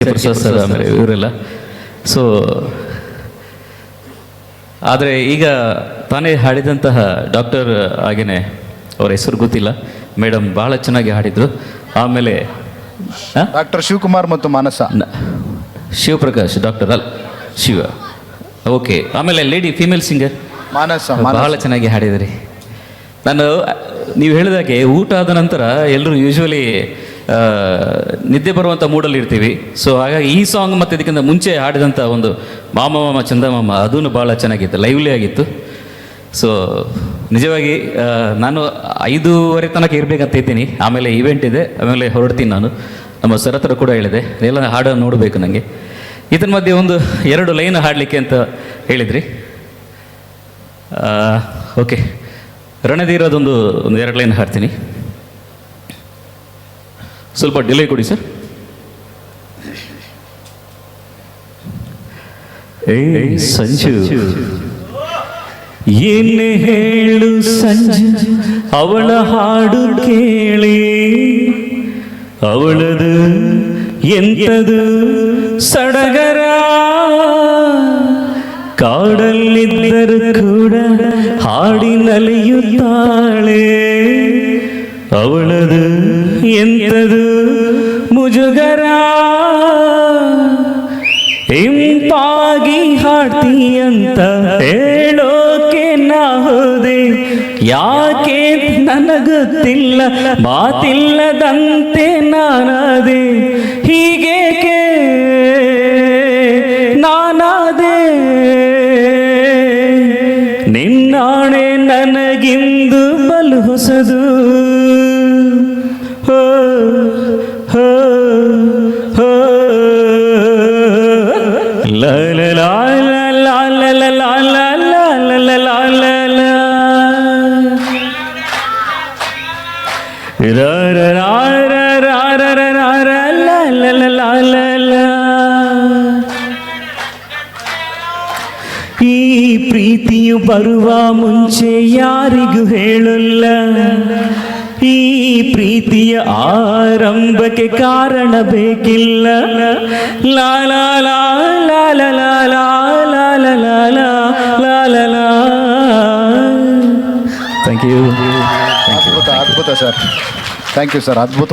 Prasad sir ಆಮೇಲೆ ಇವರೆಲ್ಲ. So ಆದರೆ ಈಗ ತಾನೇ ಹಾಡಿದಂತಹ ಡಾಕ್ಟರ್ ಹಾಗೇನೆ ಅವರ ಹೆಸರು ಗೊತ್ತಿಲ್ಲ, ಮೇಡಮ್ ಭಾಳ ಚೆನ್ನಾಗಿ ಹಾಡಿದರು. ಆಮೇಲೆ ಡಾಕ್ಟರ್ ಶಿವಕುಮಾರ್ ಮತ್ತು ಮಾನಸ, ಶಿವಪ್ರಕಾಶ್ ಡಾಕ್ಟರ್ ಅಲ್ಲ ಶಿವ, ಓಕೆ. ಆಮೇಲೆ ಲೇಡಿ ಫೀಮೇಲ್ ಸಿಂಗರ್ ಮಾನಸ ಭಾಳ ಚೆನ್ನಾಗಿ ಹಾಡಿದ್ರಿ. ನಾನು ನೀವು ಹೇಳಿದಾಗೆ ಊಟ ಆದ ನಂತರ ಎಲ್ಲರೂ ಯೂಶ್ವಲಿ ನಿದ್ದೆ ಬರುವಂಥ ಮೂಡಲ್ಲಿ ಇರ್ತೀವಿ. ಸೊ ಹಾಗಾಗಿ ಈ ಸಾಂಗ್ ಮತ್ತು ಇದಕ್ಕಿಂತ ಮುಂಚೆ ಹಾಡಿದಂಥ ಒಂದು ಮಾಮ ಮಾಮ ಚಂದಮಾಮ ಅದೂ ಭಾಳ ಚೆನ್ನಾಗಿತ್ತು, ಲೈವ್ಲಿ ಆಗಿತ್ತು. ಸೊ ನಿಜವಾಗಿ ನಾನು 5:30 ತನಕ ಇರಬೇಕಂತ ಇದ್ದೀನಿ. ಆಮೇಲೆ ಇವೆಂಟ್ ಇದೆ, ಆಮೇಲೆ ಹೊರಡ್ತೀನಿ ನಾನು. ನಮ್ಮ ಸರ್ ಹತ್ರ ಕೂಡ ಹೇಳಿದೆ, ಎಲ್ಲ ಹಾಡು ನೋಡಬೇಕು ನನಗೆ. ಇದರ ಮಧ್ಯೆ ಒಂದು 2 ಲೈನ್ ಹಾಡಲಿಕ್ಕೆ ಅಂತ ಹೇಳಿದ್ರಿ. ಓಕೆ, ರಣಧೀರದೊಂದು 2 ಲೈನ್ ಹಾಡ್ತೀನಿ. ಸ್ವಲ್ಪ ಡಿಲೇ ಕೊಡಿ ಸರ್. ಸಂಜು ಏನೇ ಹೇಳು ಸಂಜು, ಅವಳ ಹಾಡು ಕೇಳಿ, ಅವಳದು ಎಂಥದು ಸಡಗರ, ಕಾಡಲ್ಲಿದ್ದರೂ ಕೂಡ ಹಾಡಿ ನಲಿಯುತ್ತಾಳೆ, ಅವಳದು ಎಂಥದು ಮುಜುಗರ, ಇಂಪಾಗಿ ಹಾಡ್ತೀಯಂತ ಹೇಳೋಕೆ ನಾ ಹೋದೆ, ಯಾಕೆ ನನಗೊತ್ತಿಲ್ಲ ಮಾತಿಲ್ಲದಂತೆ ನಾನಾದೆ, ಹೀಗೇಕೆ ನಾನಾದೆ, ನಿನ್ನಾಣೆ ನನಗಿಂದು ಬಲು ಹೊಸದು, ಹೋ ಹೋ ಹೋ ಲಾ ಲಾ ಲಾ ಲಾ ಲಾ ಲಾ ಲಾ ಲಾ ಲಾ ಲಾ ಲಾ ಲಾ ಲಾ ರಾ ರಾ ರಾ ರಾ ರಾ ರಾ ರಾ ರಾ ಲಾ ಲಾ ಲಾ ಲಾ ಲಾ ಲಾ. ಈ ಪ್ರೀತಿಯು ಬರುವ ಮುಂಚೆ ಯಾರಿಗೂ ಹೇಳಲ್ಲ, ಈ ಪ್ರೀತಿಯ ಆರಂಭಕ್ಕೆ ಕಾರಣ ಬೇಕಿಲ್ಲ, ಲಾ ಲಾ ಲಾ ಲಾ ಲಾ ಲಾ ಲಾ ಲಾ ಲಾ ಲಾ ಲಾ ಲಾ ಲಾ. Thank you. ಅದ್ಭುತ ಅದ್ಭುತ ಸರ್, ಥ್ಯಾಂಕ್ ಯು ಸರ್, ಅದ್ಭುತ.